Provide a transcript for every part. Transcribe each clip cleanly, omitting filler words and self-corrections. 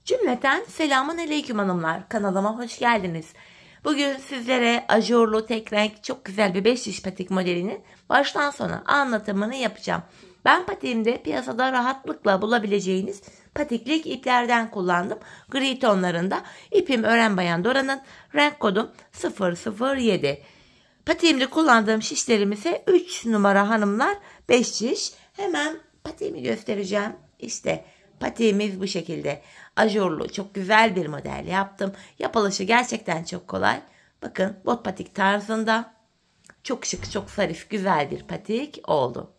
Cümleten selamun aleyküm hanımlar. Kanalıma hoş geldiniz. Bugün sizlere ajurlu tek renk çok güzel bir 5 diş patik modelinin baştan sona anlatımını yapacağım. Ben patiğimde piyasada rahatlıkla bulabileceğiniz patiklik iplerden kullandım. Gri tonlarında ipim Ören Bayan Dora'nın, renk kodum 007. Patiğimde kullandığım şişlerim ise 3 numara hanımlar 5 şiş. Hemen patiğimi göstereceğim. İşte patiğimiz bu şekilde. Ajurlu çok güzel bir model yaptım. Yapılışı gerçekten çok kolay. Bakın bot patik tarzında. Çok şık, çok zarif, güzel bir patik oldu.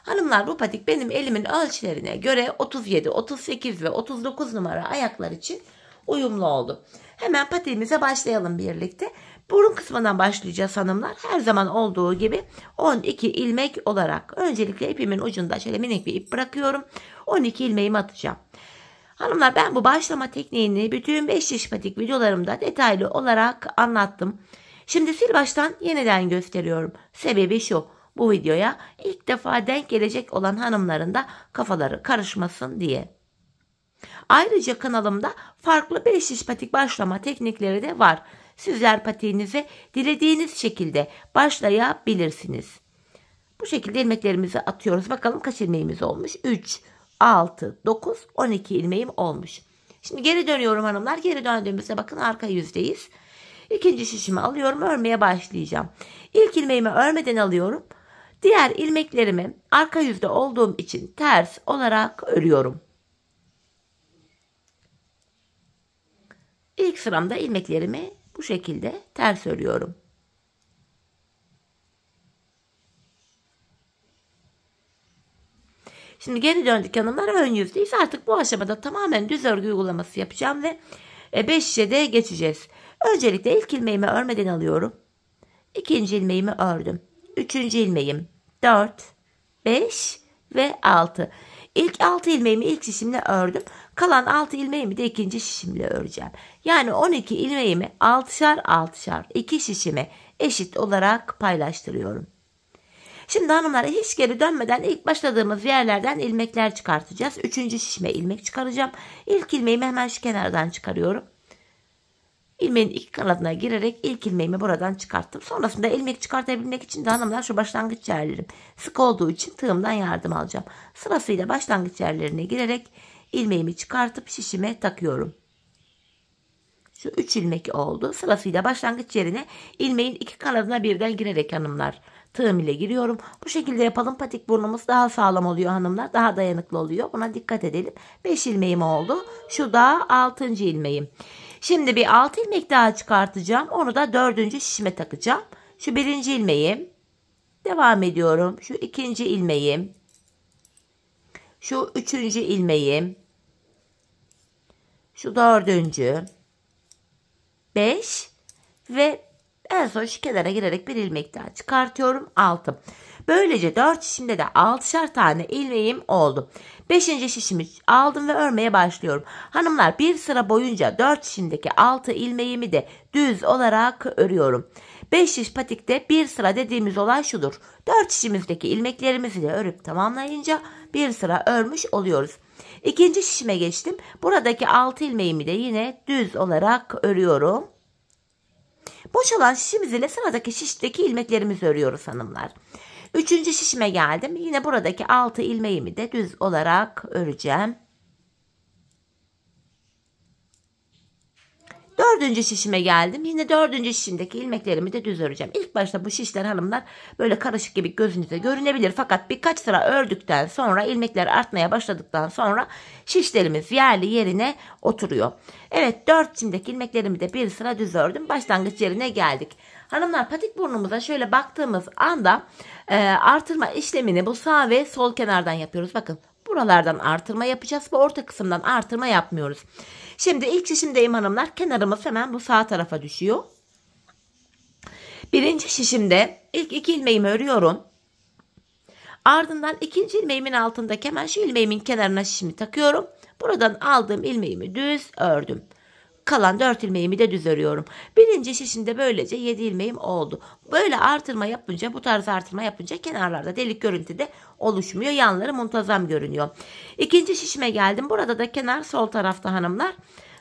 Hanımlar, bu patik benim elimin ölçülerine göre 37, 38 ve 39 numara ayaklar için uyumlu oldu. Hemen patiğimize başlayalım birlikte. Burun kısmından başlayacağız hanımlar. Her zaman olduğu gibi 12 ilmek olarak. Öncelikle ipimin ucunda şöyle minik bir ip bırakıyorum. 12 ilmeğimi atacağım. Hanımlar, ben bu başlama tekniğini bütün 5 diş patik videolarımda detaylı olarak anlattım. Şimdi sil baştan yeniden gösteriyorum. Sebebi şu: bu videoya ilk defa denk gelecek olan hanımların da kafaları karışmasın diye. Ayrıca kanalımda farklı 5 diş patik başlama teknikleri de var. Sizler patiğinize dilediğiniz şekilde başlayabilirsiniz. Bu şekilde ilmeklerimizi atıyoruz. Bakalım kaç ilmeğimiz olmuş? 3, 6, 9, 12 ilmeğim olmuş. Şimdi geri dönüyorum hanımlar. Geri döndüğümüzde bakın arka yüzdeyiz. İkinci şişimi alıyorum. Örmeye başlayacağım. İlk ilmeğimi örmeden alıyorum. Diğer ilmeklerimi arka yüzde olduğum için ters olarak örüyorum. İlk sıramda ilmeklerimi bu şekilde ters örüyorum. Şimdi geri döndük hanımlar, ön yüzdeyiz. Artık bu aşamada tamamen düz örgü uygulaması yapacağım ve 5 şişe de geçeceğiz. Öncelikle ilk ilmeğimi örmeden alıyorum. İkinci ilmeğimi ördüm. Üçüncü ilmeğim 4, 5 ve 6. İlk 6 ilmeğimi ilk şişimle ördüm. Kalan 6 ilmeğimi de ikinci şişimle öreceğim. Yani 12 ilmeğimi 6'şar 6'şar 2 şişime eşit olarak paylaştırıyorum. Şimdi hanımlar, hiç geri dönmeden ilk başladığımız yerlerden ilmekler çıkartacağız. Üçüncü şişime ilmek çıkaracağım. İlk ilmeğimi hemen şu kenardan çıkarıyorum. İlmeğin iki kanadına girerek ilk ilmeğimi buradan çıkarttım. Sonrasında ilmek çıkartabilmek için de hanımlar şu başlangıç yerlerim sık olduğu için tığımdan yardım alacağım. Sırasıyla başlangıç yerlerine girerek ilmeğimi çıkartıp şişime takıyorum. Şu 3 ilmek oldu. Sırasıyla başlangıç yerine ilmeğin iki kanadına birden girerek hanımlar tığım ile giriyorum. Bu şekilde yapalım. Patik burnumuz daha sağlam oluyor hanımlar. Daha dayanıklı oluyor. Buna dikkat edelim. 5 ilmeğim oldu. Şu da 6. ilmeğim. Şimdi bir 6 ilmek daha çıkartacağım. Onu da 4. şişime takacağım. Şu 1. ilmeğim. Devam ediyorum. Şu 2. ilmeğim. Şu 3. ilmeğim. Şu 4. 5 ve en son şu kenara girerek bir ilmek daha çıkartıyorum. 6. Böylece 4 şişimde de 6'şar tane ilmeğim oldu. 5. şişimi aldım ve örmeye başlıyorum. Hanımlar, bir sıra boyunca 4 şişimdeki 6 ilmeğimi de düz olarak örüyorum. 5 şiş patikte bir sıra dediğimiz olay şudur: 4 şişimizdeki ilmeklerimizi de örüp tamamlayınca bir sıra örmüş oluyoruz. İkinci şişime geçtim. Buradaki 6 ilmeğimi de yine düz olarak örüyorum. Boşalan şişimiz ile sıradaki şişteki ilmeklerimizi örüyoruz hanımlar. Üçüncü şişime geldim. Yine buradaki 6 ilmeğimi de düz olarak öreceğim. Dördüncü şişime geldim. Yine dördüncü şişimdeki ilmeklerimi de düz öreceğim. İlk başta bu şişler hanımlar böyle karışık gibi gözünüze görünebilir. Fakat birkaç sıra ördükten sonra, ilmekler artmaya başladıktan sonra şişlerimiz yerli yerine oturuyor. Evet, 4 şişimdeki ilmeklerimi de bir sıra düz ördüm. Başlangıç yerine geldik. Hanımlar, patik burnumuza şöyle baktığımız anda artırma işlemini bu sağ ve sol kenardan yapıyoruz. Bakın, buralardan artırma yapacağız ve orta kısımdan artırma yapmıyoruz. Şimdi ilk şişimdeyim hanımlar. Kenarımız hemen bu sağ tarafa düşüyor. Birinci şişimde ilk 2 ilmeğimi örüyorum. Ardından ikinci ilmeğimin altındaki hemen şu ilmeğimin kenarına şişimi takıyorum. Buradan aldığım ilmeğimi düz ördüm. Kalan 4 ilmeğimi de düz örüyorum. Birinci şişimde böylece 7 ilmeğim oldu. Böyle artırma yapınca, bu tarz artırma yapınca kenarlarda delik görüntü de oluşmuyor. Yanları muntazam görünüyor. İkinci şişime geldim. Burada da kenar sol tarafta hanımlar.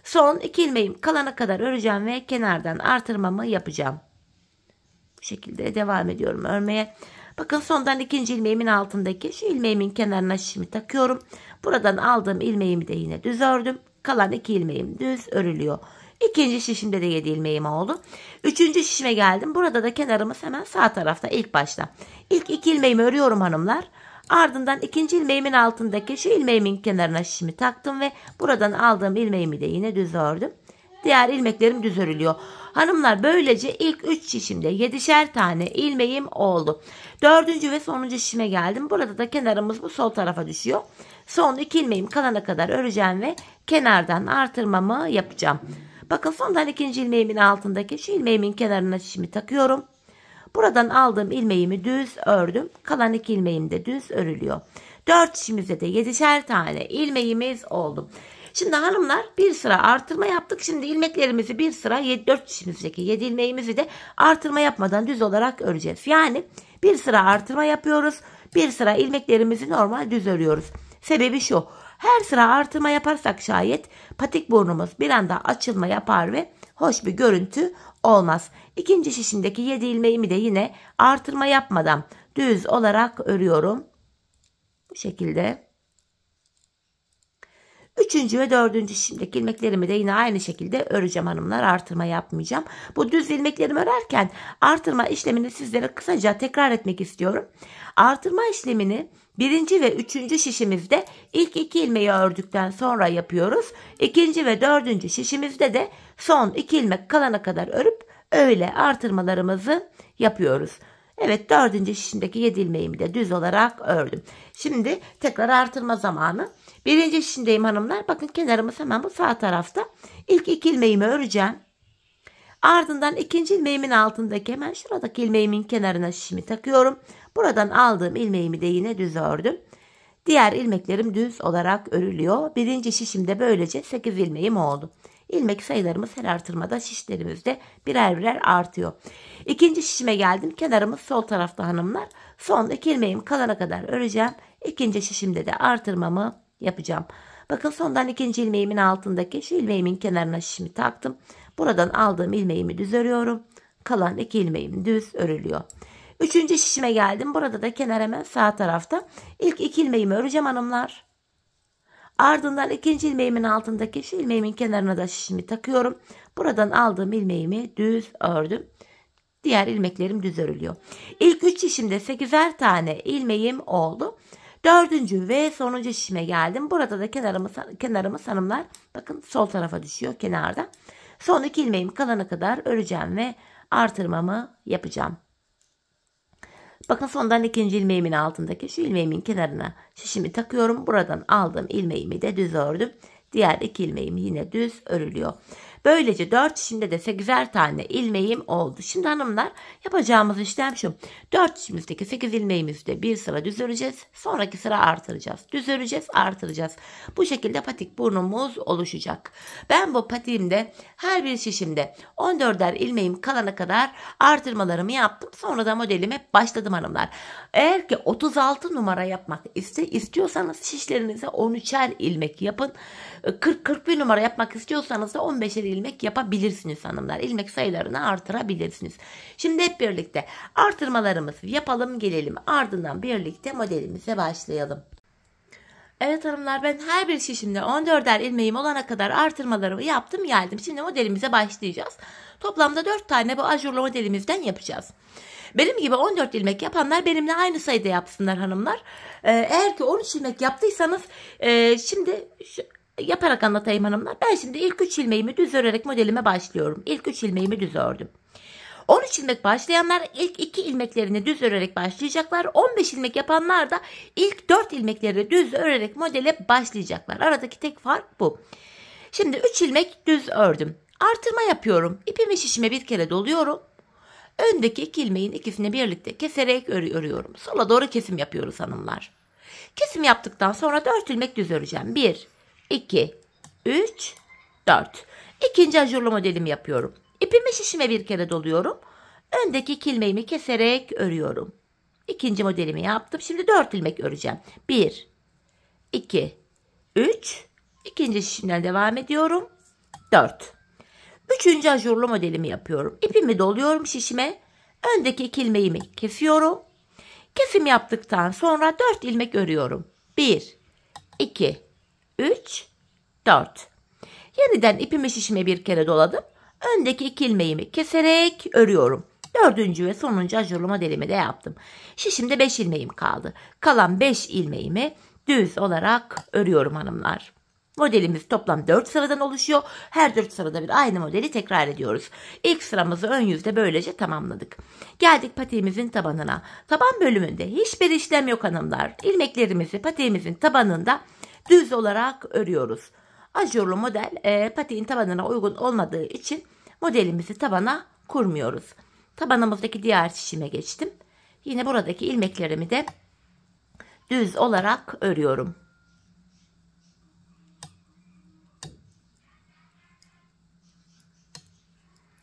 Son 2 ilmeğim kalana kadar öreceğim ve kenardan artırmamı yapacağım. Bu şekilde devam ediyorum örmeye. Bakın sondan ikinci ilmeğimin altındaki şu ilmeğimin kenarına şişimi takıyorum. Buradan aldığım ilmeğimi de yine düz ördüm. Kalan 2 ilmeğim düz örülüyor. İkinci şişimde de 7 ilmeğim oldu. Üçüncü şişime geldim. Burada da kenarımız hemen sağ tarafta ilk başta. İlk 2 ilmeğimi örüyorum hanımlar. Ardından ikinci ilmeğimin altındaki şu ilmeğimin kenarına şişimi taktım ve buradan aldığım ilmeğimi de yine düz ördüm. Diğer ilmeklerim düz örülüyor. Hanımlar böylece ilk 3 şişimde 7'şer tane ilmeğim oldu. Dördüncü ve sonuncu şişime geldim. Burada da kenarımız bu sol tarafa düşüyor. Son 2 ilmeğim kalana kadar öreceğim ve kenardan artırmamı yapacağım. Bakın sondan ikinci ilmeğimin altındaki şu ilmeğimin kenarına şişimi takıyorum. Buradan aldığım ilmeğimi düz ördüm. Kalan 2 ilmeğim de düz örülüyor. 4 şişimizde de 7'şer tane ilmeğimiz oldu. Şimdi hanımlar bir sıra artırma yaptık. Şimdi ilmeklerimizi bir sıra 4 şişimizdeki 7 ilmeğimizi de artırma yapmadan düz olarak öreceğiz. Yani bir sıra artırma yapıyoruz. Bir sıra ilmeklerimizi normal düz örüyoruz. Sebebi şu. Her sıra artırma yaparsak şayet patik burnumuz bir anda açılma yapar ve hoş bir görüntü olmaz. İkinci şişimdeki 7 ilmeğimi de yine artırma yapmadan düz olarak örüyorum. Bu şekilde. Üçüncü ve dördüncü şişimdeki ilmeklerimi de yine aynı şekilde öreceğim hanımlar. Artırma yapmayacağım. Bu düz ilmeklerimi örerken artırma işlemini sizlere kısaca tekrar etmek istiyorum. Artırma işlemini birinci ve üçüncü şişimizde ilk 2 ilmeği ördükten sonra yapıyoruz. İkinci ve dördüncü şişimizde de son 2 ilmek kalana kadar örüp öyle artırmalarımızı yapıyoruz. Evet, dördüncü şişimdeki 7 ilmeğimi de düz olarak ördüm. Şimdi tekrar artırma zamanı. Birinci şişimdeyim hanımlar. Bakın kenarımız hemen bu sağ tarafta. İlk 2 ilmeğimi öreceğim. Ardından ikinci ilmeğimin altındaki hemen şuradaki ilmeğimin kenarına şişimi takıyorum. Buradan aldığım ilmeğimi de yine düz ördüm. Diğer ilmeklerim düz olarak örülüyor. Birinci şişimde böylece 8 ilmeğim oldu. İlmek sayılarımız her artırmada şişlerimizde birer birer artıyor. İkinci şişime geldim. Kenarımız sol tarafta hanımlar. Son 2 ilmeğim kalana kadar öreceğim. İkinci şişimde de artırmamı yapacağım. Bakın sondan ikinci ilmeğimin altındaki şu ilmeğimin kenarına şişimi taktım. Buradan aldığım ilmeğimi düz örüyorum. Kalan 2 ilmeğim düz örülüyor. Üçüncü şişime geldim. Burada da kenar hemen sağ tarafta. İlk 2 ilmeğimi öreceğim hanımlar. Ardından ikinci ilmeğimin altındaki şu ilmeğimin kenarına da şişimi takıyorum. Buradan aldığım ilmeğimi düz ördüm. Diğer ilmeklerim düz örülüyor. İlk 3 şişimde 8'er tane ilmeğim oldu. Dördüncü ve sonuncu şişime geldim. Burada da kenarımız hanımlar bakın sol tarafa düşüyor kenarda. Son 2 ilmeğim kalana kadar öreceğim ve artırmamı yapacağım. Bakın sondan ikinci ilmeğimin altındaki şu ilmeğimin kenarına şişimi takıyorum. Buradan aldığım ilmeğimi de düz ördüm. Diğer 2 ilmeğim yine düz örülüyor. Böylece 4 şişimde de 8'er tane ilmeğim oldu. Şimdi hanımlar yapacağımız işlem şu. 4 şişimizdeki 8 ilmeğimizi de bir sıra düz öreceğiz. Sonraki sıra artıracağız. Düz öreceğiz, artıracağız. Bu şekilde patik burnumuz oluşacak. Ben bu patiğimde her bir şişimde 14'er ilmeğim kalana kadar artırmalarımı yaptım. Sonra da modelime başladım hanımlar. Eğer ki 36 numara yapmak istiyorsanız şişlerinize 13'er ilmek yapın. 40-41 numara yapmak istiyorsanız da 15'er ilmek yapabilirsiniz hanımlar. İlmek sayılarını artırabilirsiniz. Şimdi hep birlikte artırmalarımızı yapalım gelelim. Ardından birlikte modelimize başlayalım. Evet hanımlar, ben her bir şişimde 14'er ilmeğim olana kadar artırmalarımı yaptım geldim. Şimdi modelimize başlayacağız. Toplamda 4 tane bu ajurlu modelimizden yapacağız. Benim gibi 14 ilmek yapanlar benimle aynı sayıda yapsınlar hanımlar. Eğer ki 13 ilmek yaptıysanız şimdi yaparak anlatayım hanımlar. Ben şimdi ilk 3 ilmeğimi düz örerek modelime başlıyorum. İlk 3 ilmeğimi düz ördüm. 13 ilmek başlayanlar ilk 2 ilmeklerini düz örerek başlayacaklar. 15 ilmek yapanlar da ilk 4 ilmekleri düz örerek modele başlayacaklar. Aradaki tek fark bu. Şimdi 3 ilmek düz ördüm. Artırma yapıyorum. İpimi şişime bir kere doluyorum. Öndeki 2 ilmeğin ikisini birlikte keserek örüyorum. Sola doğru kesim yapıyoruz hanımlar. Kesim yaptıktan sonra 4 ilmek düz öreceğim. 1, 2, 3, 4. İkinci ajurlu modelimi yapıyorum. İpimi şişime bir kere doluyorum. Öndeki iki ilmeğimi keserek örüyorum. İkinci modelimi yaptım. Şimdi 4 ilmek öreceğim. 1, 2, 3. İkinci şişimden devam ediyorum. 4. Üçüncü ajurlu modelimi yapıyorum. İpimi doluyorum şişime. Öndeki iki ilmeğimi kesiyorum. Kesim yaptıktan sonra 4 ilmek örüyorum. 1, 2, 3, 4. Yeniden ipimi şişime bir kere doladım. Öndeki iki ilmeğimi keserek örüyorum. Dördüncü ve sonuncu ajurlu modelimi de yaptım. Şişimde 5 ilmeğim kaldı. Kalan 5 ilmeğimi düz olarak örüyorum hanımlar. Modelimiz toplam 4 sıradan oluşuyor. Her 4 sırada bir aynı modeli tekrar ediyoruz. İlk sıramızı ön yüzde böylece tamamladık. Geldik patiğimizin tabanına. Taban bölümünde hiçbir işlem yok hanımlar. İlmeklerimizi patiğimizin tabanında düz olarak örüyoruz. Ajurlu model patiğin tabanına uygun olmadığı için modelimizi tabana kurmuyoruz. Tabanımızdaki diğer şişime geçtim. Yine buradaki ilmeklerimi de düz olarak örüyorum.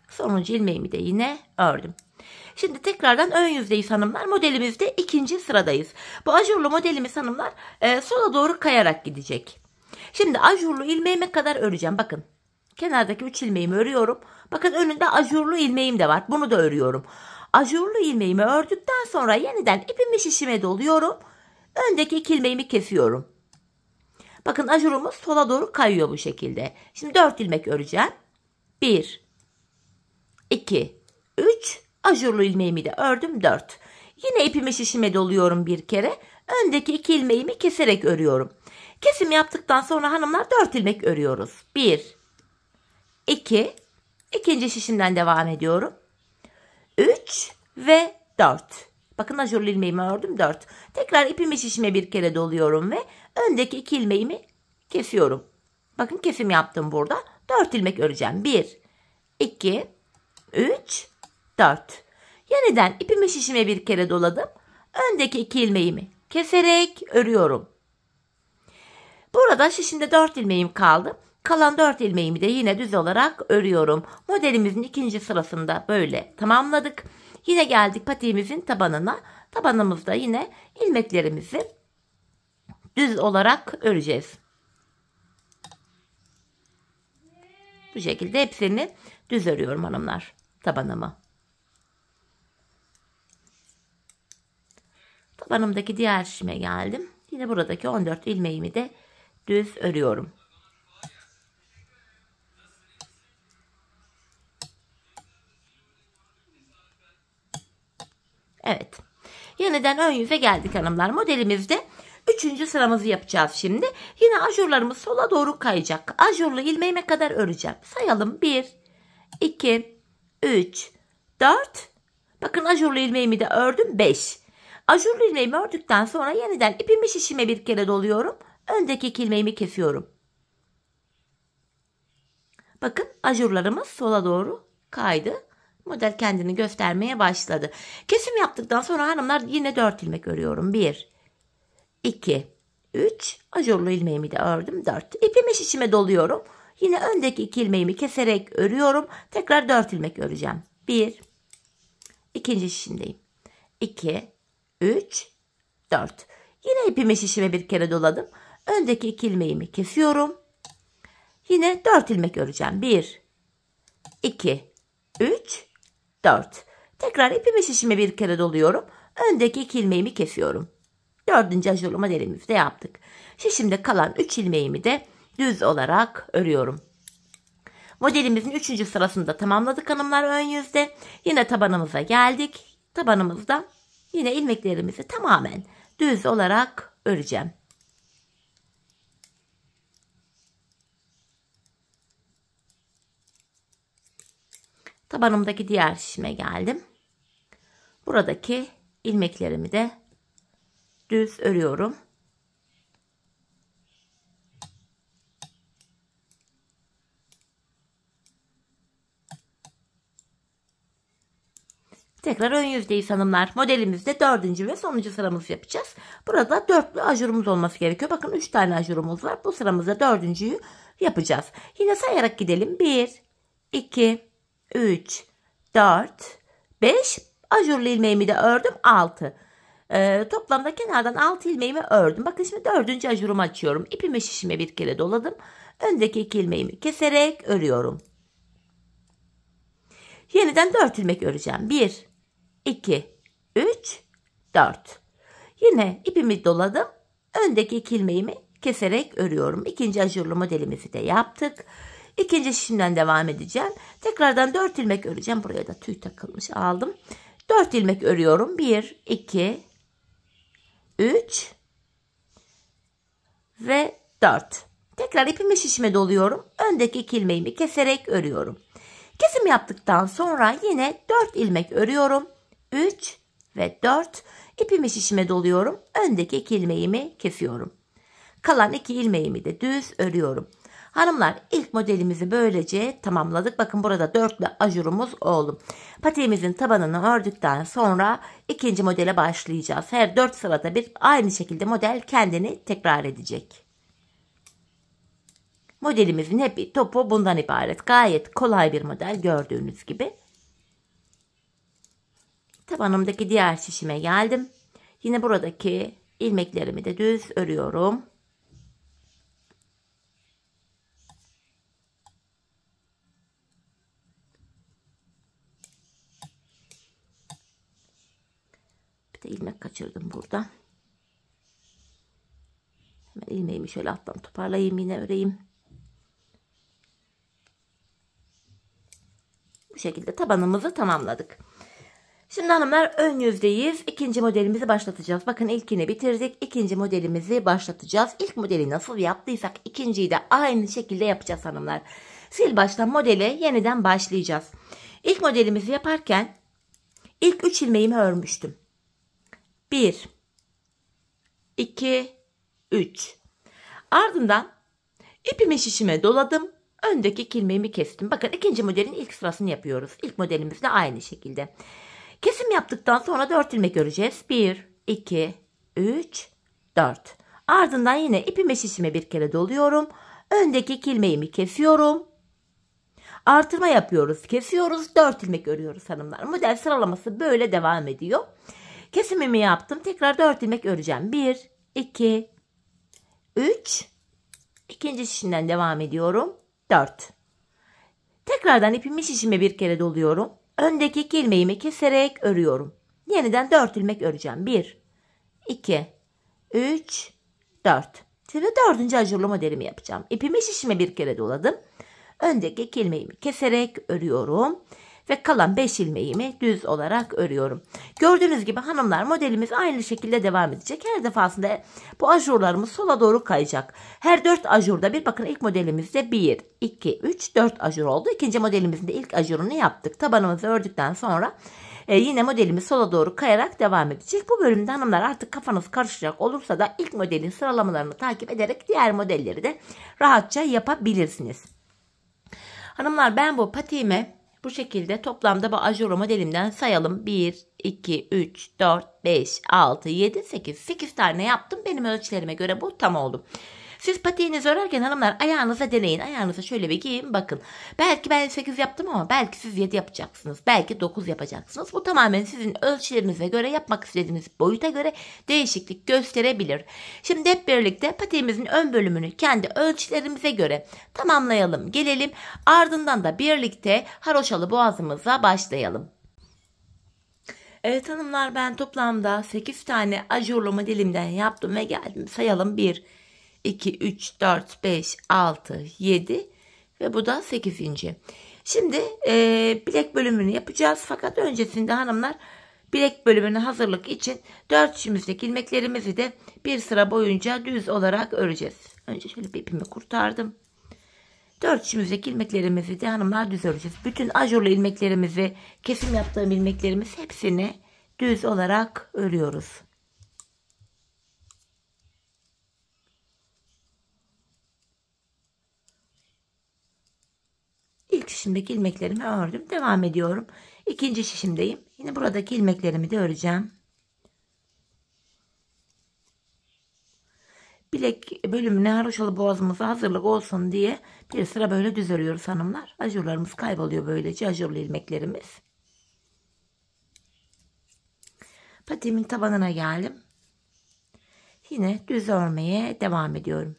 Sonuncu ilmeğimi de yine ördüm. Şimdi tekrardan ön yüzdeyiz hanımlar. Modelimizde ikinci sıradayız. Bu ajurlu modelimiz hanımlar sola doğru kayarak gidecek. Şimdi ajurlu ilmeğime kadar öreceğim. Bakın kenardaki 3 ilmeğimi örüyorum. Bakın önünde ajurlu ilmeğim de var. Bunu da örüyorum. Ajurlu ilmeğimi ördükten sonra yeniden ipimi şişime doluyorum. Öndeki 2 ilmeğimi kesiyorum. Bakın ajurumuz sola doğru kayıyor bu şekilde. Şimdi 4 ilmek öreceğim. 1, 2, 3. Ajurlu ilmeğimi de ördüm 4. Yine ipimi şişime doluyorum bir kere. Öndeki 2 ilmeğimi keserek örüyorum. Kesim yaptıktan sonra hanımlar 4 ilmek örüyoruz. 1, 2, ikinci şişimden devam ediyorum. 3 ve 4. Bakın ajurlu ilmeğimi ördüm 4. Tekrar ipimi şişime bir kere doluyorum ve öndeki 2 ilmeğimi kesiyorum. Bakın kesim yaptım burada. 4 ilmek öreceğim. 1, 2, 3, 4. Yeniden ipimi şişime bir kere doladım. Öndeki 2 ilmeğimi keserek örüyorum. Burada şişimde 4 ilmeğim kaldı. Kalan 4 ilmeğimi de yine düz olarak örüyorum. Modelimizin ikinci sırasında böyle tamamladık. Yine geldik patiğimizin tabanına. Tabanımızda yine ilmeklerimizi düz olarak öreceğiz. Bu şekilde hepsini düz örüyorum hanımlar tabanımı. Tabanımdaki diğer şişime geldim. Yine buradaki 14 ilmeğimi de düz örüyorum. Evet. Yeniden ön yüze geldik hanımlar. Modelimizde 3. sıramızı yapacağız şimdi. Yine ajurlarımız sola doğru kayacak. Ajurlu ilmeğime kadar öreceğim. Sayalım. 1, 2, 3, 4. Bakın ajurlu ilmeğimi de ördüm. 5. Ajurlu ilmeğimi ördükten sonra yeniden ipimi şişime bir kere doluyorum. Öndeki 2 ilmeğimi kesiyorum. Bakın ajurlarımız sola doğru kaydı. Model kendini göstermeye başladı. Kesim yaptıktan sonra hanımlar yine 4 ilmek örüyorum. 1, 2, 3. Ajurlu ilmeğimi de ördüm. 4. İpimi şişime doluyorum. Yine öndeki 2 ilmeğimi keserek örüyorum. Tekrar 4 ilmek öreceğim. 1. İkinci şişimdeyim. 2, 3, 4. Yine ipimi şişime bir kere doladım. Öndeki 2 ilmeğimi kesiyorum. Yine 4 ilmek öreceğim. 1, 2, 3, 4. Tekrar ipimi şişime bir kere doluyorum. Öndeki 2 ilmeğimi kesiyorum. 4. ajurlu modelimizi de yaptık. Şişimde kalan 3 ilmeğimi de düz olarak örüyorum. Modelimizin 3. sırasında tamamladık hanımlar ön yüzde. Yine tabanımıza geldik. Tabanımızda yine ilmeklerimizi tamamen düz olarak öreceğim. Tabanımdaki diğer şişime geldim. Buradaki ilmeklerimi de düz örüyorum. Tekrar ön yüzdeyiz hanımlar. Modelimizde 4. ve sonuncu sıramızı yapacağız. Burada dörtlü ajurumuz olması gerekiyor. Bakın 3 tane ajurumuz var. Bu sıramızda 4.'yü yapacağız. Yine sayarak gidelim. 1, 2, 3, 4, 5. Ajurlu ilmeğimi de ördüm. 6. Toplamda kenardan 6 ilmeğimi ördüm. Bakın şimdi 4. ajurumu açıyorum. İpimi şişime bir kere doladım. Öndeki 2 ilmeğimi keserek örüyorum. Yeniden 4 ilmek öreceğim. 1, 2, 3, 4. Yine ipimi doladım. Öndeki 2 ilmeğimi keserek örüyorum. İkinci ajurlu modelimizi de yaptık. İkinci şişimden devam edeceğim. Tekrardan 4 ilmek öreceğim. Buraya da tüy takılmış, aldım. 4 ilmek örüyorum. 1, 2, 3 ve 4. Tekrar ipimi şişime doluyorum. Öndeki 2 ilmeğimi keserek örüyorum. Kesim yaptıktan sonra yine 4 ilmek örüyorum. 3 ve 4. İpimi şişime doluyorum. Öndeki 2 ilmeğimi kesiyorum. Kalan 2 ilmeğimi de düz örüyorum. Hanımlar, ilk modelimizi böylece tamamladık. Bakın burada dörtlü ajurumuz oldu. Patiğimizin tabanını ördükten sonra ikinci modele başlayacağız. Her 4 sırada bir aynı şekilde model kendini tekrar edecek. Modelimizin hep topu bundan ibaret. Gayet kolay bir model gördüğünüz gibi. Tabanımdaki diğer şişime geldim. Yine buradaki ilmeklerimi de düz örüyorum. Bir de ilmek kaçırdım burada. Hemen ilmeğimi şöyle alttan toparlayayım, yine öreyim. Bu şekilde tabanımızı tamamladık. Şimdi hanımlar, ön yüzdeyiz. İkinci modelimizi başlatacağız. Bakın ilkini bitirdik. İkinci modelimizi başlatacağız. İlk modeli nasıl yaptıysak ikinciyi de aynı şekilde yapacağız hanımlar. Sil baştan modele yeniden başlayacağız. İlk modelimizi yaparken ilk 3 ilmeğimi örmüştüm. 1, 2, 3. Ardından ipimi şişime doladım. Öndeki 2 ilmeğimi kestim. Bakın ikinci modelin ilk sırasını yapıyoruz. İlk modelimiz de aynı şekilde. Kesim yaptıktan sonra 4 ilmek öreceğiz. 1, 2, 3, 4. Ardından yine ipimi şişime bir kere doluyorum. Öndeki 2 ilmeğimi kesiyorum. Artırma yapıyoruz. Kesiyoruz. 4 ilmek örüyoruz hanımlar. Model sıralaması böyle devam ediyor. Kesimimi yaptım. Tekrar 4 ilmek öreceğim. 1, 2, 3. İkinci şişimden devam ediyorum. 4. Tekrardan ipimi şişime bir kere doluyorum. Öndeki 2 ilmeğimi keserek örüyorum. Yeniden 4 ilmek öreceğim. 1, 2, 3, 4. Şimdi 4. ajurlu modelimi yapacağım. İpimi şişime bir kere doladım. Öndeki 2 ilmeğimi keserek örüyorum. Ve kalan 5 ilmeğimi düz olarak örüyorum. Gördüğünüz gibi hanımlar, modelimiz aynı şekilde devam edecek. Her defasında bu ajurlarımız sola doğru kayacak. Her 4 ajurda bir, bakın ilk modelimizde 1, 2, 3, 4 ajur oldu. İkinci modelimizin de ilk ajurunu yaptık. Tabanımızı ördükten sonra yine modelimiz sola doğru kayarak devam edecek. Bu bölümde hanımlar artık kafanız karışacak olursa da ilk modelin sıralamalarını takip ederek diğer modelleri de rahatça yapabilirsiniz. Hanımlar, ben bu patiğime bu şekilde toplamda bu ajurlu modelimden sayalım. 1, 2, 3, 4, 5, 6, 7, 8. 8 tane yaptım. Benim ölçülerime göre bu tam oldu. Siz patiğinizi örerken hanımlar ayağınıza deneyin. Ayağınıza şöyle bir giyin, bakın. Belki ben 8 yaptım ama belki siz 7 yapacaksınız. Belki 9 yapacaksınız. Bu tamamen sizin ölçülerinize göre, yapmak istediğiniz boyuta göre değişiklik gösterebilir. Şimdi hep birlikte patiğimizin ön bölümünü kendi ölçülerimize göre tamamlayalım. Gelelim. Ardından da birlikte haroşalı boğazımıza başlayalım. Evet hanımlar, ben toplamda 8 tane ajurlu modelimden yaptım ve geldim. Sayalım. 1, 2, 3, 4, 5, 6, 7 ve bu da 8. Şimdi bilek bölümünü yapacağız. Fakat öncesinde hanımlar, bilek bölümüne hazırlık için 4 şişimizdeki ilmeklerimizi de bir sıra boyunca düz olarak öreceğiz. Önce şöyle bir ipimi kurtardım. 4 şişimizdeki ilmeklerimizi de hanımlar düz öreceğiz. Bütün ajurlu ilmeklerimizi, kesim yaptığım ilmeklerimiz, hepsini düz olarak örüyoruz. İlk ilk şişimdeki ilmeklerimi ördüm. Devam ediyorum. İkinci şişimdeyim. Yine buradaki ilmeklerimi de öreceğim. Bilek bölümüne haroşalı boğazımıza hazırlık olsun diye bir sıra böyle düz örüyoruz hanımlar. Ajurlarımız kayboluyor böylece, ajurlu ilmeklerimiz. Patiğimin tabanına geldim. Yine düz örmeye devam ediyorum.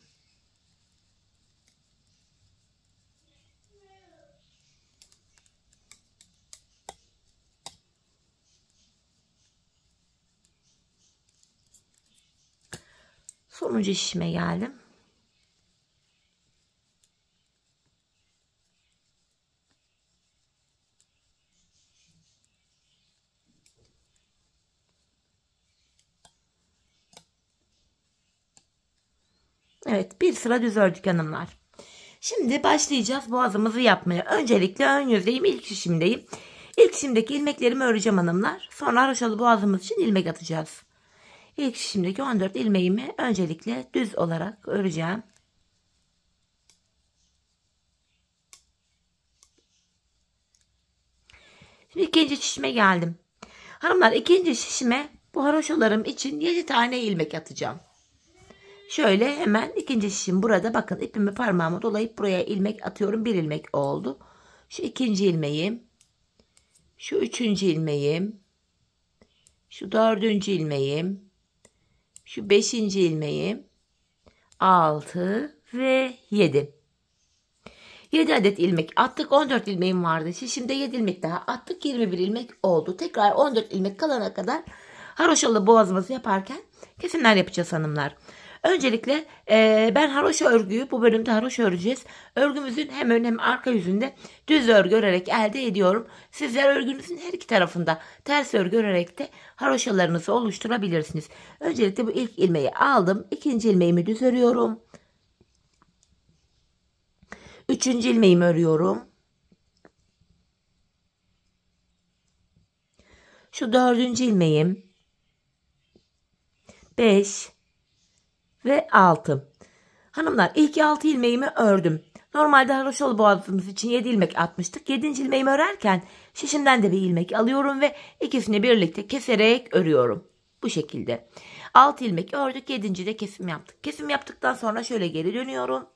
Sonuncu şişime geldim. Evet, bir sıra düz ördük hanımlar. Şimdi başlayacağız boğazımızı yapmaya. Öncelikle ön yüzdeyim, ilk şişimdeyim. İlk şişimdeki ilmeklerimi öreceğim hanımlar. Sonra haroşalı boğazımız için ilmek atacağız. İlk şişimdeki 14 ilmeğimi öncelikle düz olarak öreceğim. Şimdi ikinci şişime geldim. Hanımlar, ikinci şişime bu haroşalarım için 7 tane ilmek atacağım. Şöyle hemen ikinci şişim burada. Bakın, ipimi parmağıma dolayıp buraya ilmek atıyorum. Bir ilmek oldu. Şu ikinci ilmeğim. Şu üçüncü ilmeğim. Şu dördüncü ilmeğim. Şu beşinci ilmeğim. 6 ve 7. 7 adet ilmek attık. 14 ilmeğim vardı. Şimdi 7 ilmek daha attık. 21 ilmek oldu. Tekrar 14 ilmek kalana kadar haroşalı boğazımızı yaparken kesimler yapacağız hanımlar. Öncelikle ben haroşa örgüyü bu bölümde haroşa öreceğiz. Örgümüzün hem ön hem arka yüzünde düz örgü örerek elde ediyorum. Sizler örgünüzün her iki tarafında ters örgü örerek de haroşalarınızı oluşturabilirsiniz. Öncelikle bu ilk ilmeği aldım. İkinci ilmeğimi düz örüyorum. Üçüncü ilmeğimi örüyorum. Şu dördüncü ilmeğim. 5 ve 6. Hanımlar, ilk 6 ilmeğimi ördüm. Normalde haroşalı boğazımız için 7 ilmek atmıştık. 7. ilmeğimi örerken şişimden de bir ilmek alıyorum ve ikisini birlikte keserek örüyorum. Bu şekilde. 6 ilmek ördük. 7. de kesim yaptık. Kesim yaptıktan sonra şöyle geri dönüyorum.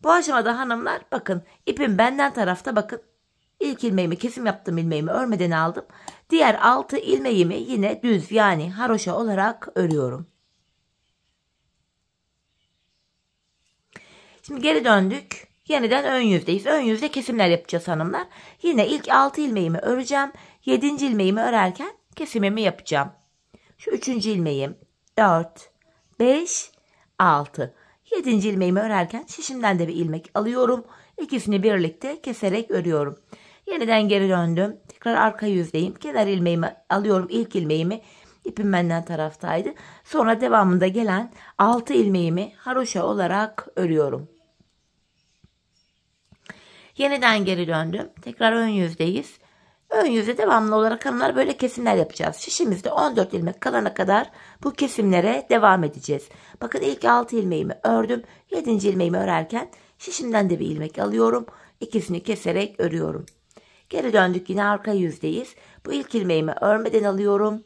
Bu aşamada hanımlar bakın, ipim benden tarafta, bakın. İlk ilmeğimi, kesim yaptığım ilmeğimi örmeden aldım. Diğer 6 ilmeğimi yine düz, yani haroşa olarak örüyorum. Şimdi geri döndük. Yeniden ön yüzdeyiz. Ön yüzde kesimler yapacağız hanımlar. Yine ilk 6 ilmeğimi öreceğim. 7. ilmeğimi örerken kesimimi yapacağım. Şu 3. ilmeğim 4, 5, 6. 7. ilmeğimi örerken şişimden de bir ilmek alıyorum. İkisini birlikte keserek örüyorum. Yeniden geri döndüm. Tekrar arka yüzdeyim. Kenar ilmeğimi alıyorum. İlk ilmeğimi, ipim benden taraftaydı. Sonra devamında gelen 6 ilmeğimi haroşa olarak örüyorum. Yeniden geri döndüm. Tekrar ön yüzdeyiz. Ön yüzde devamlı olarak hanımlar böyle kesimler yapacağız. Şişimizde 14 ilmek kalana kadar bu kesimlere devam edeceğiz. Bakın, ilk 6 ilmeğimi ördüm. 7. ilmeğimi örerken şişimden de bir ilmek alıyorum. İkisini keserek örüyorum. Geri döndük, yine arka yüzdeyiz. Bu ilk ilmeğimi örmeden alıyorum.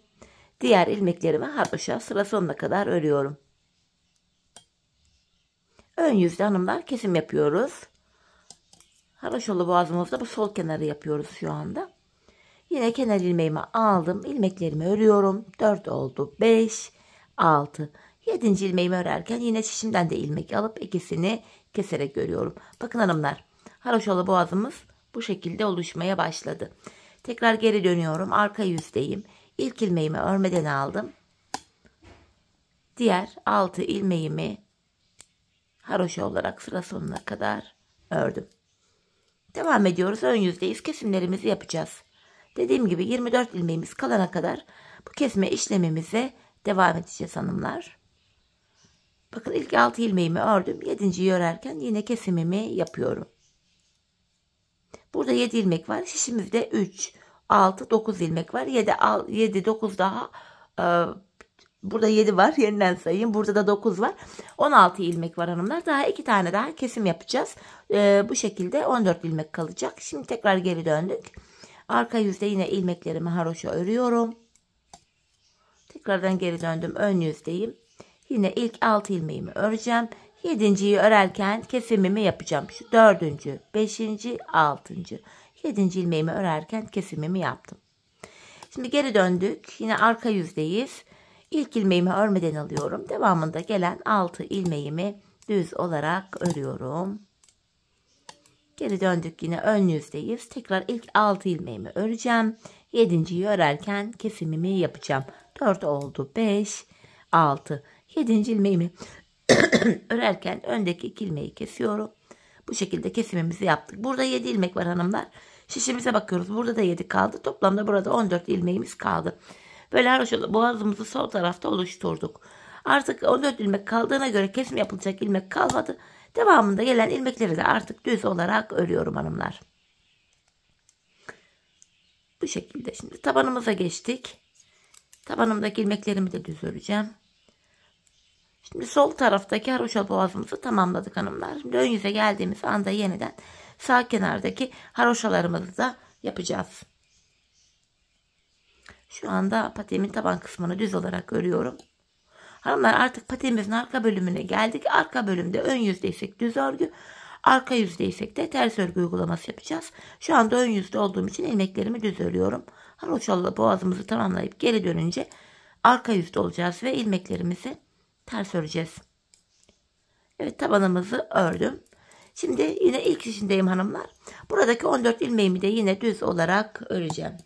Diğer ilmeklerimi haroşa sıra sonuna kadar örüyorum. Ön yüzde hanımlar kesim yapıyoruz. Haroşalı boğazımızda bu sol kenarı yapıyoruz şu anda. Yine kenar ilmeğimi aldım. İlmeklerimi örüyorum. 4 oldu. 5, 6. 7. ilmeğimi örerken yine şişimden de ilmek alıp ikisini keserek örüyorum. Bakın hanımlar, haroşalı boğazımız bu şekilde oluşmaya başladı. Tekrar geri dönüyorum. Arka yüzdeyim. İlk ilmeğimi örmeden aldım. Diğer 6 ilmeğimi haroşa olarak sıra sonuna kadar ördüm. Devam ediyoruz. Ön yüzdeyiz. Kesimlerimizi yapacağız. Dediğim gibi 24 ilmeğimiz kalana kadar bu kesme işlemimize devam edeceğiz hanımlar. Bakın, ilk 6 ilmeğimi ördüm. 7.'yi örerken yine kesimimi yapıyorum. Burada 7 ilmek var. Şişimizde 3, 6, 9 ilmek var. 7, 9 daha Burada 7 var. Yeniden sayayım. Burada da 9 var. 16 ilmek var hanımlar. Daha 2 tane daha kesim yapacağız. Bu şekilde 14 ilmek kalacak. Şimdi tekrar geri döndük. Arka yüzde yine ilmeklerimi haroşa örüyorum. Tekrardan geri döndüm. Ön yüzdeyim. Yine ilk 6 ilmeğimi öreceğim. 7.'yi örerken kesimimi yapacağım. Şu 4. 5. 6. 7. ilmeğimi örerken kesimimi yaptım. Şimdi geri döndük. Yine arka yüzdeyiz. İlk ilmeğimi örmeden alıyorum. Devamında gelen 6 ilmeğimi düz olarak örüyorum. Geri döndük, yine ön yüzdeyiz. Tekrar ilk 6 ilmeğimi öreceğim. 7.'yi örerken kesimimi yapacağım. 4 oldu. 5, 6. 7. ilmeğimi örerken öndeki 2 ilmeği kesiyorum. Bu şekilde kesimimizi yaptık. Burada 7 ilmek var hanımlar. Şişimize bakıyoruz. Burada da 7 kaldı. Toplamda burada 14 ilmeğimiz kaldı. Böyle haroşalı boğazımızı sol tarafta oluşturduk. Artık 14 ilmek kaldığına göre kesim yapılacak ilmek kalmadı. Devamında gelen ilmekleri de artık düz olarak örüyorum hanımlar. Bu şekilde şimdi tabanımıza geçtik. Tabanımdaki ilmeklerimi de düz öreceğim. Şimdi sol taraftaki haroşalı boğazımızı tamamladık hanımlar. Şimdi ön yüze geldiğimiz anda yeniden sağ kenardaki haroşalarımızı da yapacağız. Şu anda patiğimin taban kısmını düz olarak örüyorum. Hanımlar artık patiğimizin arka bölümüne geldik. Arka bölümde ön yüzdeysek düz örgü, arka yüzdeysek de ters örgü uygulaması yapacağız. Şu anda ön yüzde olduğum için ilmeklerimi düz örüyorum. Haroşalı boğazımızı tamamlayıp geri dönünce arka yüzde olacağız ve ilmeklerimizi ters öreceğiz. Evet, tabanımızı ördüm. Şimdi yine ilk şişindeyim hanımlar. Buradaki 14 ilmeğimi de yine düz olarak öreceğim.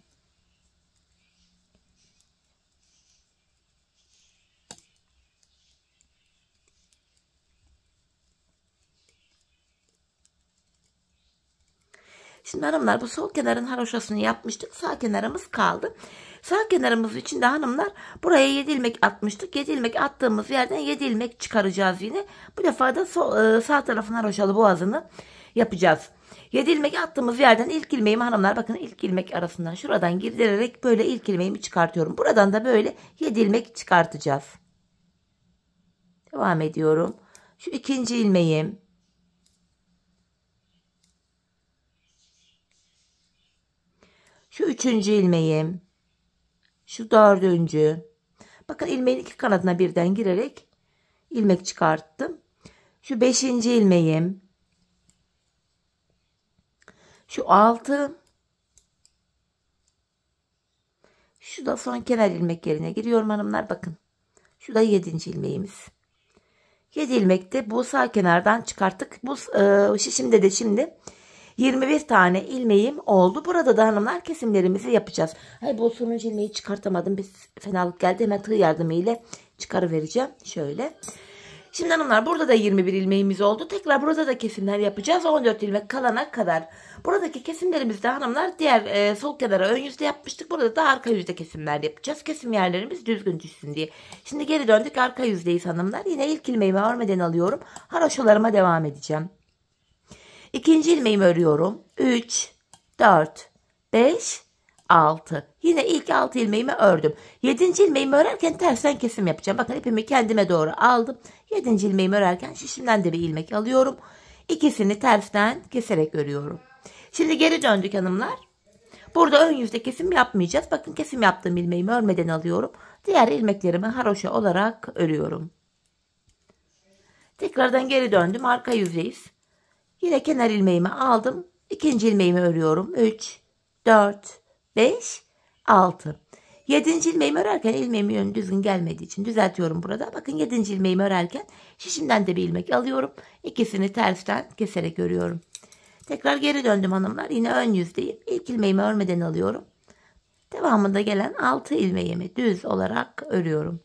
Şimdi hanımlar bu sol kenarın haroşasını yapmıştık. Sağ kenarımız kaldı. Sağ kenarımız için de hanımlar buraya 7 ilmek atmıştık. 7 ilmek attığımız yerden 7 ilmek çıkaracağız yine. Bu defa da sağ tarafın haroşalı boğazını yapacağız. 7 ilmek attığımız yerden ilk ilmeğimi hanımlar bakın ilk ilmek arasından şuradan girdirerek böyle ilk ilmeğimi çıkartıyorum. Buradan da böyle 7 ilmek çıkartacağız. Devam ediyorum. Şu ikinci ilmeğim. Şu üçüncü ilmeğim. Şu dördüncü. Bakın ilmeğin iki kanadına birden girerek ilmek çıkarttım. Şu beşinci ilmeğim. Şu 6. Şu da son kenar ilmek yerine giriyorum hanımlar. Bakın. Şu da 7. ilmeğimiz. 7 ilmek de bu sağ kenardan çıkarttık. Bu şişimde de şimdi 21 tane ilmeğim oldu. Burada da hanımlar kesimlerimizi yapacağız. Hayır, bu sonuncu ilmeği çıkartamadım. Bir fenalık geldi. Hemen tığ yardımıyla çıkarıvereceğim. Şöyle. Şimdi hanımlar burada da 21 ilmeğimiz oldu. Tekrar burada da kesimler yapacağız. 14 ilmek kalana kadar. Buradaki kesimlerimizde hanımlar diğer sol kenara ön yüzde yapmıştık. Burada da arka yüzde kesimler yapacağız. Kesim yerlerimiz düzgün düşsün diye. Şimdi geri döndük, arka yüzdeyiz hanımlar. Yine ilk ilmeğimi örmeden alıyorum. Haroşalarıma devam edeceğim. İkinci ilmeğimi örüyorum. 3, 4, 5, 6. Yine ilk 6 ilmeğimi ördüm. 7. ilmeğimi örerken tersten kesim yapacağım. Bakın ipimi kendime doğru aldım. 7. ilmeğimi örerken şişimden de bir ilmek alıyorum. İkisini tersten keserek örüyorum. Şimdi geri döndük hanımlar. Burada ön yüzde kesim yapmayacağız. Bakın kesim yaptığım ilmeğimi örmeden alıyorum. Diğer ilmeklerimi haroşa olarak örüyorum. Tekrardan geri döndüm. Arka yüzdeyiz. Yine kenar ilmeğimi aldım. İkinci ilmeğimi örüyorum. 3, 4, 5, 6. 7. ilmeğimi örerken ilmeğimin yönü düzgün gelmediği için düzeltiyorum burada. Bakın 7. ilmeğimi örerken şişimden de bir ilmek alıyorum. İkisini tersten keserek örüyorum. Tekrar geri döndüm hanımlar. Yine ön yüzdeyim. İlk ilmeğimi örmeden alıyorum. Devamında gelen 6 ilmeğimi düz olarak örüyorum.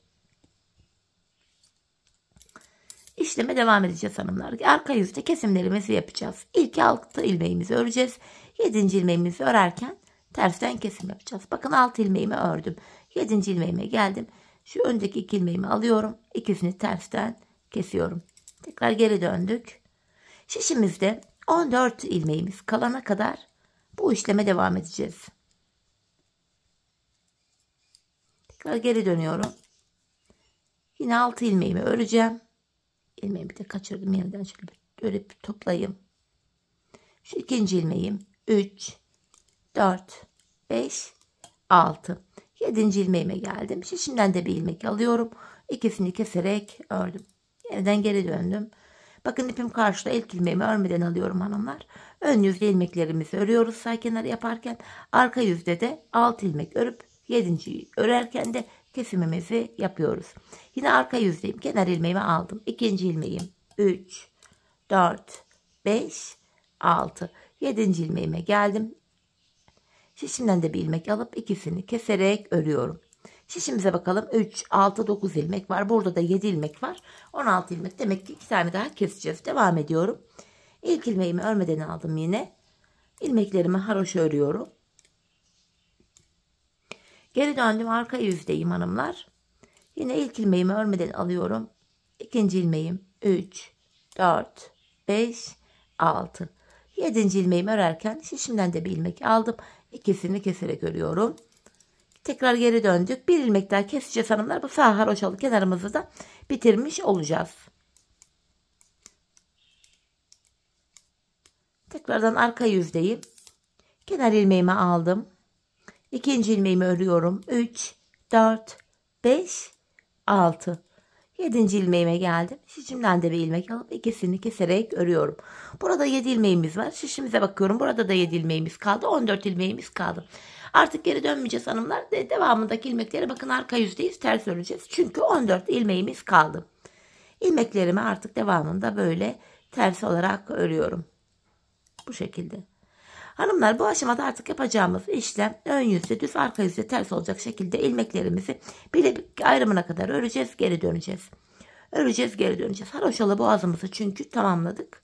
İşleme devam edeceğiz hanımlar. Arka yüzde kesimlerimizi yapacağız. İlk 6 ilmeğimizi öreceğiz. 7. ilmeğimizi örerken tersten kesim yapacağız. Bakın 6 ilmeğimi ördüm. 7. ilmeğime geldim. Şu öndeki 2 ilmeğimi alıyorum. İkisini tersten kesiyorum. Tekrar geri döndük. Şişimizde 14 ilmeğimiz kalana kadar bu işleme devam edeceğiz. Tekrar geri dönüyorum. Yine 6 ilmeğimi öreceğim. İlmeğimi de kaçırdım, yeniden şöyle örüp toplayayım. Şu ikinci ilmeğim 3, 4, 5, 6. 7. ilmeğime geldim. Şimdiden de bir ilmek alıyorum. İkisini keserek ördüm. Yeniden geri döndüm. Bakın ipim karşıda, ilk ilmeğimi örmeden alıyorum hanımlar. Ön yüzde ilmeklerimizi örüyoruz sağ kenarı yaparken. Arka yüzde de 6 ilmek örüp 7.yi örerken de kesimimizi yapıyoruz. Yine arka yüzdeyim. Kenar ilmeğimi aldım. İkinci ilmeğim 3, 4, 5, 6. 7. ilmeğime geldim. Şişimden de bir ilmek alıp ikisini keserek örüyorum. Şişimize bakalım. 3, 6, 9 ilmek var. Burada da 7 ilmek var. 16 ilmek. Demek ki 2 tane daha keseceğiz. Devam ediyorum. İlk ilmeğimi örmeden aldım yine. İlmeklerimi haroşa örüyorum. Geri döndüm. Arka yüzdeyim hanımlar. Yine ilk ilmeğimi örmeden alıyorum. İkinci ilmeğim 3, 4, 5, 6. 7. ilmeğimi örerken şişimden de bir ilmek aldım. İkisini keserek örüyorum. Tekrar geri döndük. Bir ilmek daha keseceğiz hanımlar. Bu sağ haroşalı kenarımızı da bitirmiş olacağız. Tekrardan arka yüzdeyim. Kenar ilmeğimi aldım. İkinci ilmeğimi örüyorum. 3, 4, 5, 6. 7. ilmeğime geldim. Şişimden de bir ilmek alıp ikisini keserek örüyorum. Burada 7 ilmeğimiz var. Şişimize bakıyorum. Burada da 7 ilmeğimiz kaldı. 14 ilmeğimiz kaldı. Artık geri dönmeyeceğiz hanımlar. Devamındaki ilmeklere bakın, arka yüzdeyiz, ters öreceğiz. Çünkü 14 ilmeğimiz kaldı. İlmeklerimi artık devamında böyle ters olarak örüyorum. Bu şekilde. Hanımlar, bu aşamada artık yapacağımız işlem ön yüzde düz, arka yüzde ters olacak şekilde ilmeklerimizi bileklik ayrımına kadar öreceğiz, geri döneceğiz. Öreceğiz, geri döneceğiz. Haroşalı boğazımızı çünkü tamamladık.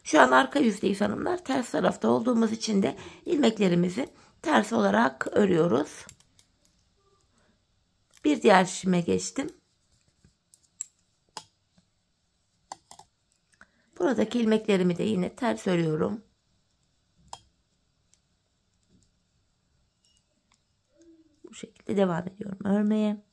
Şu an arka yüzdeyiz hanımlar. Ters tarafta olduğumuz için de ilmeklerimizi ters olarak örüyoruz. Bir diğer şişime geçtim. Buradaki ilmeklerimi de yine ters örüyorum. Bu şekilde devam ediyorum örmeye.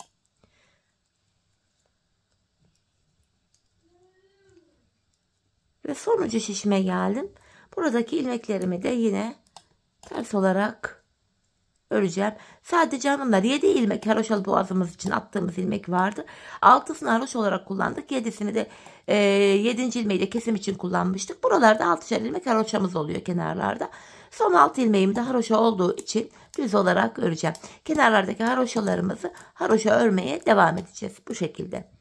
Ve sonuncu şişime geldim. Buradaki ilmeklerimi de yine ters olarak öreceğim. Sadece hanımlar 7 ilmek haroşalı boğazımız için attığımız ilmek vardı. 6'sını haroş olarak kullandık. 7'sini de 7. ilmeği de kesim için kullanmıştık. Buralarda 6'şer ilmek haroşamız oluyor kenarlarda. Son 6 ilmeğim de haroşa olduğu için düz olarak öreceğim. Kenarlardaki haroşalarımızı haroşa örmeye devam edeceğiz. Bu şekilde.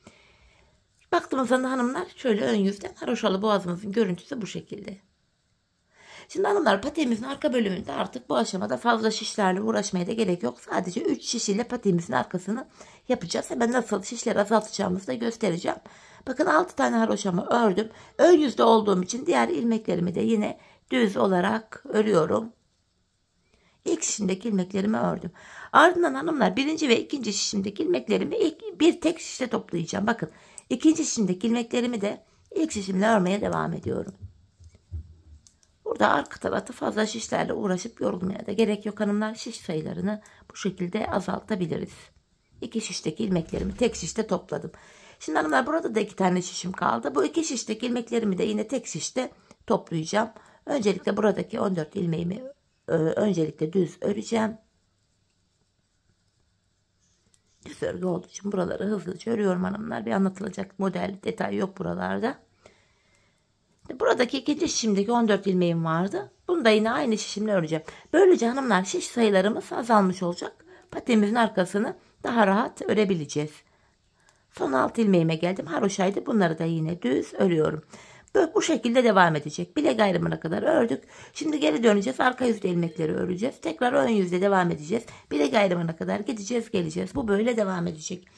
Baktığımızda hanımlar şöyle ön yüzden haroşalı boğazımızın görüntüsü bu şekilde. Şimdi hanımlar, patiğimizin arka bölümünde artık bu aşamada fazla şişlerle uğraşmaya da gerek yok. Sadece 3 şiş ile patiğimizin arkasını yapacağız. Hemen nasıl şişleri azaltacağımızı da göstereceğim. Bakın 6 tane haroşamı ördüm. Ön yüzde olduğum için diğer ilmeklerimi de yine düz olarak örüyorum. İlk şişimdeki ilmeklerimi ördüm. Ardından hanımlar birinci ve ikinci şişimdeki ilmeklerimi bir tek şişte toplayacağım. Bakın ikinci şişimdeki ilmeklerimi de ilk şişimle örmeye devam ediyorum. Burada arka tarafta fazla şişlerle uğraşıp yorulmaya da gerek yok hanımlar. Şiş sayılarını bu şekilde azaltabiliriz. 2 şişteki ilmeklerimi tek şişte topladım. Şimdi hanımlar, burada da 2 tane şişim kaldı. Bu 2 şişteki ilmeklerimi de yine tek şişte toplayacağım. Öncelikle buradaki 14 ilmeğimi öncelikle düz öreceğim. Düz örgü olduğu için buraları hızlıca örüyorum hanımlar. Bir anlatılacak model detay yok buralarda. Buradaki ikinci şişimdeki 14 ilmeğim vardı. Bunu da yine aynı şişimle öreceğim. Böylece hanımlar şiş sayılarımız azalmış olacak. Patiğimizin arkasını daha rahat örebileceğiz. Son 6 ilmeğime geldim. Haroşaydı. Bunları da yine düz örüyorum. Böyle bu şekilde devam edecek. Bilek ayrımına kadar ördük. Şimdi geri döneceğiz. Arka yüzde ilmekleri öreceğiz. Tekrar ön yüzde devam edeceğiz. Bilek ayrımına kadar gideceğiz, geleceğiz. Bu böyle devam edecek.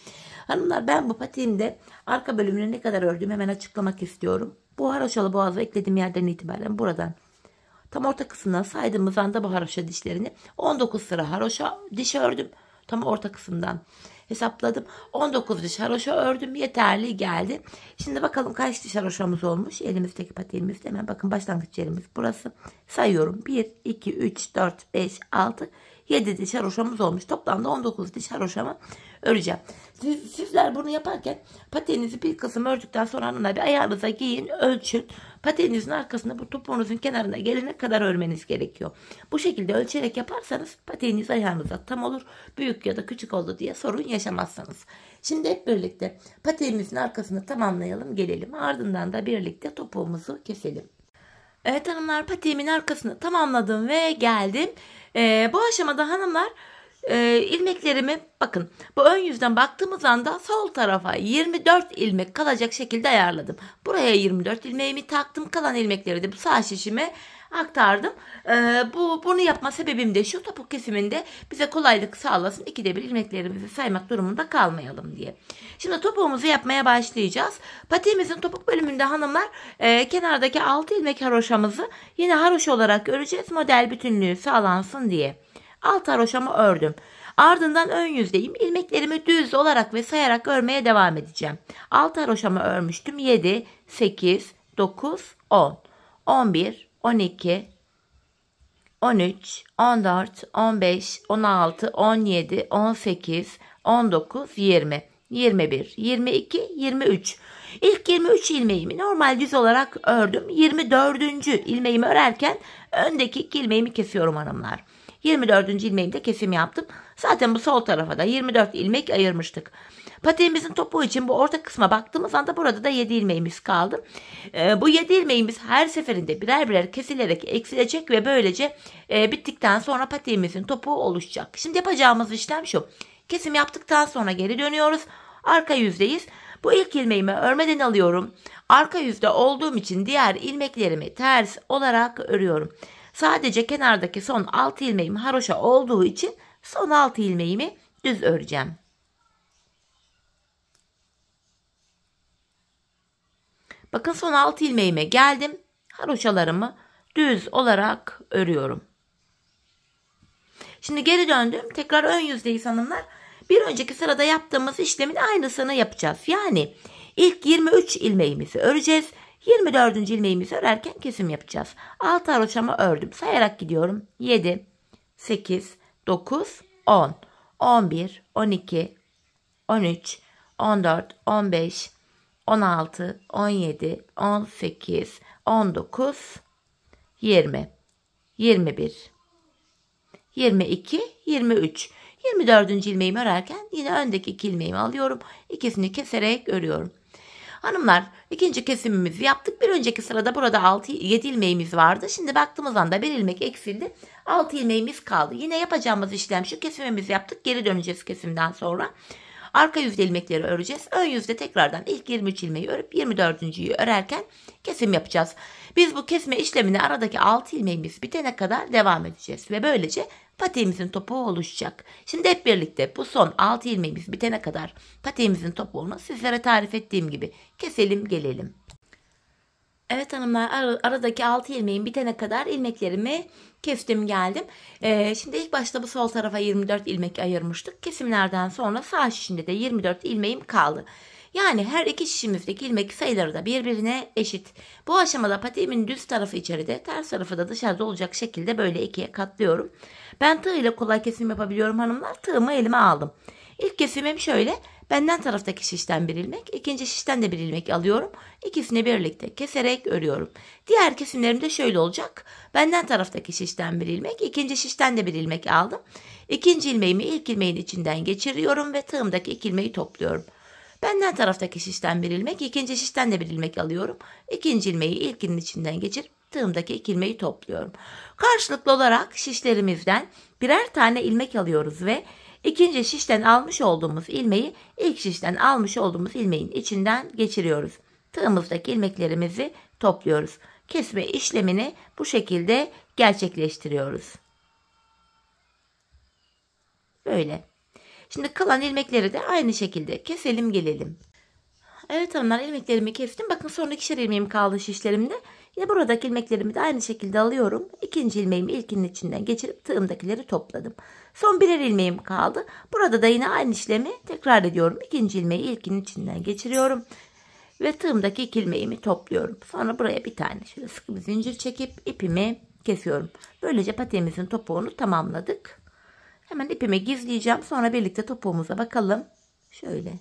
Hanımlar, ben bu patiğimde arka bölümünü ne kadar ördüğümü hemen açıklamak istiyorum. Bu haroşalı boğazı eklediğim yerden itibaren buradan tam orta kısmından saydığımız anda bu haroşa dişlerini 19 sıra haroşa diş ördüm. Tam orta kısımdan hesapladım. 19 diş haroşa ördüm. Yeterli geldi. Şimdi bakalım kaç diş haroşamız olmuş. Elimizdeki patiğimizde hemen bakın başlangıç yerimiz burası. Sayıyorum. 1, 2, 3, 4, 5, 6, 7 diş haroşamız olmuş. Toplamda 19 diş haroşamı öreceğim. Sizler bunu yaparken patiğinizi bir kısım ördükten sonra hanımlar bir ayağınıza giyin, ölçün. Patiğinizin arkasında bu topuğunuzun kenarına gelene kadar örmeniz gerekiyor. Bu şekilde ölçerek yaparsanız patiğiniz ayağınıza tam olur. Büyük ya da küçük oldu diye sorun yaşamazsınız. Şimdi hep birlikte patiğimizin arkasını tamamlayalım, gelelim. Ardından da birlikte topuğumuzu keselim. Evet hanımlar, patiğimin arkasını tamamladım ve geldim. Bu aşamada hanımlar ilmeklerimi bakın, bu ön yüzden baktığımız anda sol tarafa 24 ilmek kalacak şekilde ayarladım. Buraya 24 ilmeğimi taktım. Kalan ilmekleri de bu sağ şişime aktardım. Bunu yapma sebebim de şu: topuk kesiminde bize kolaylık sağlasın. 2'de 1 ilmeklerimizi saymak durumunda kalmayalım diye. Şimdi topuğumuzu yapmaya başlayacağız. Patiğimizin topuk bölümünde hanımlar kenardaki 6 ilmek haroşamızı yine haroşa olarak öreceğiz. Model bütünlüğü sağlansın diye. 6 haroşamı ördüm. Ardından ön yüzdeyim. İlmeklerimi düz olarak ve sayarak örmeye devam edeceğim. 6 haroşamı örmüştüm. 7, 8, 9, 10, 11, 12, 13, 14, 15, 16, 17, 18, 19, 20, 21, 22, 23. İlk 23 ilmeğimi normal düz olarak ördüm. 24. ilmeğimi örerken öndeki 2 ilmeğimi kesiyorum hanımlar. 24. ilmeğimde kesim yaptım. Zaten bu sol tarafa da 24 ilmek ayırmıştık. Patiğimizin topuğu için bu orta kısma baktığımız anda burada da 7 ilmeğimiz kaldı. Bu 7 ilmeğimiz her seferinde birer birer kesilerek eksilecek ve böylece bittikten sonra patiğimizin topuğu oluşacak. Şimdi yapacağımız işlem şu: kesim yaptıktan sonra geri dönüyoruz. Arka yüzdeyiz. Bu ilk ilmeğimi örmeden alıyorum. Arka yüzde olduğum için diğer ilmeklerimi ters olarak örüyorum. Sadece kenardaki son 6 ilmeğim haroşa olduğu için son 6 ilmeğimi düz öreceğim. Bakın, son 6 ilmeğime geldim. Haroşalarımı düz olarak örüyorum. Şimdi geri döndüm. Tekrar ön yüzdeyiz hanımlar. Bir önceki sırada yaptığımız işlemin aynısını yapacağız. Yani ilk 23 ilmeğimizi öreceğiz. 24. ilmeğimizi örerken kesim yapacağız. 6 haroşamı ördüm. Sayarak gidiyorum. 7, 8, 9, 10, 11, 12, 13, 14, 15, 16, 17, 18, 19, 20, 21, 22, 23. 24. ilmeğimi örerken yine öndeki 2 ilmeğimi alıyorum. İkisini keserek örüyorum. Hanımlar, ikinci kesimimizi yaptık. Bir önceki sırada burada 7 ilmeğimiz vardı. Şimdi baktığımız anda 1 ilmek eksildi. 6 ilmeğimiz kaldı. Yine yapacağımız işlem şu: kesimimizi yaptık. Geri döneceğiz kesimden sonra. Arka yüzde ilmekleri öreceğiz. Ön yüzde tekrardan ilk 23 ilmeği örüp 24.'yü örerken kesim yapacağız. Biz bu kesme işlemini aradaki 6 ilmeğimiz bitene kadar devam edeceğiz. Ve böylece patiğimizin topuğu oluşacak. Şimdi hep birlikte bu son 6 ilmeğimiz bitene kadar patiğimizin topuğunu sizlere tarif ettiğim gibi keselim, gelelim. Evet hanımlar, aradaki 6 ilmeğin bitene kadar ilmeklerimi kestim, geldim. Şimdi ilk başta bu sol tarafa 24 ilmek ayırmıştık. Kesimlerden sonra sağ şişinde de 24 ilmeğim kaldı. Yani her iki şişimizdeki ilmek sayıları da birbirine eşit. Bu aşamada patiğimin düz tarafı içeride, ters tarafı da dışarıda olacak şekilde böyle ikiye katlıyorum. Ben tığ ile kolay kesim yapabiliyorum hanımlar. Tığımı elime aldım. İlk kesimim şöyle: benden taraftaki şişten bir ilmek, ikinci şişten de bir ilmek alıyorum. İkisini birlikte keserek örüyorum. Diğer kesimlerim de şöyle olacak: benden taraftaki şişten bir ilmek, ikinci şişten de bir ilmek aldım. İkinci ilmeğimi ilk ilmeğin içinden geçiriyorum ve tığımdaki 2 ilmeği topluyorum. Benden taraftaki şişten bir ilmek, ikinci şişten de bir ilmek alıyorum. İkinci ilmeği ilkinin içinden geçirip tığımdaki 2 ilmeği topluyorum. Karşılıklı olarak şişlerimizden birer tane ilmek alıyoruz ve ikinci şişten almış olduğumuz ilmeği ilk şişten almış olduğumuz ilmeğin içinden geçiriyoruz. Tığımızdaki ilmeklerimizi topluyoruz. Kesme işlemini bu şekilde gerçekleştiriyoruz. Böyle. Şimdi kalan ilmekleri de aynı şekilde keselim, gelelim. Evet hanımlar, ilmeklerimi kestim. Bakın, son 2'şer ilmeğim kaldı şişlerimde. Yine buradaki ilmeklerimi de aynı şekilde alıyorum. İkinci ilmeğimi ilkinin içinden geçirip tığımdakileri topladım. Son birer ilmeğim kaldı. Burada da yine aynı işlemi tekrar ediyorum. İkinci ilmeği ilkinin içinden geçiriyorum. Ve tığımdaki 2 ilmeğimi topluyorum. Sonra buraya bir tane şöyle sıkı bir zincir çekip ipimi kesiyorum. Böylece patiğimizin topuğunu tamamladık. Hemen ipimi gizleyeceğim. Sonra birlikte topuğumuza bakalım. Şöyle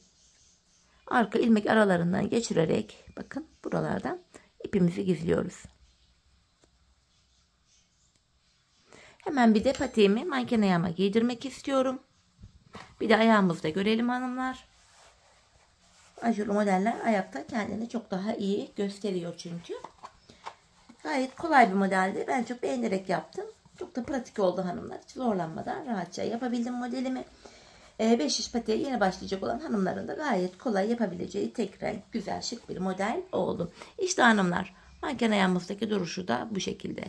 arka ilmek aralarından geçirerek bakın buralardan ipimizi gizliyoruz. Hemen bir de patiğimi manken ayağıma giydirmek istiyorum. Bir de ayağımızda görelim hanımlar. Ajurlu modeller ayakta kendini çok daha iyi gösteriyor çünkü. Gayet kolay bir modeldi. Ben çok beğenerek yaptım. Çok da pratik oldu hanımlar. Hiç zorlanmadan rahatça yapabildim modelimi. 5 şiş patiğe yeni başlayacak olan hanımların da gayet kolay yapabileceği tek renk güzel şık bir model oldu. İşte hanımlar manken ayağımızdaki duruşu da bu şekilde.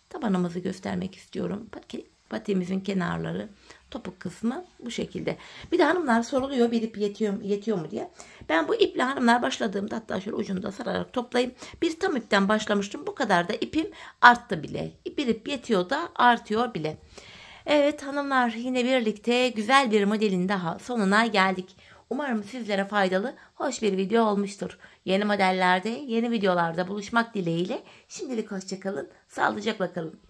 Tabanımızı göstermek istiyorum. Patiğimizin kenarları, topuk kısmı bu şekilde. Bir de hanımlar soruluyor bir ip yetiyor mu diye. Ben bu iple hanımlar başladığımda hatta şöyle ucunda sararak toplayayım. Bir tam ipten başlamıştım. Bu kadar da ipim arttı bile. Bir ip yetiyor da artıyor bile. Evet hanımlar yine birlikte güzel bir modelin daha sonuna geldik. Umarım sizlere faydalı, hoş bir video olmuştur. Yeni modellerde, yeni videolarda buluşmak dileğiyle şimdilik hoşça kalın, sağlıcakla kalın.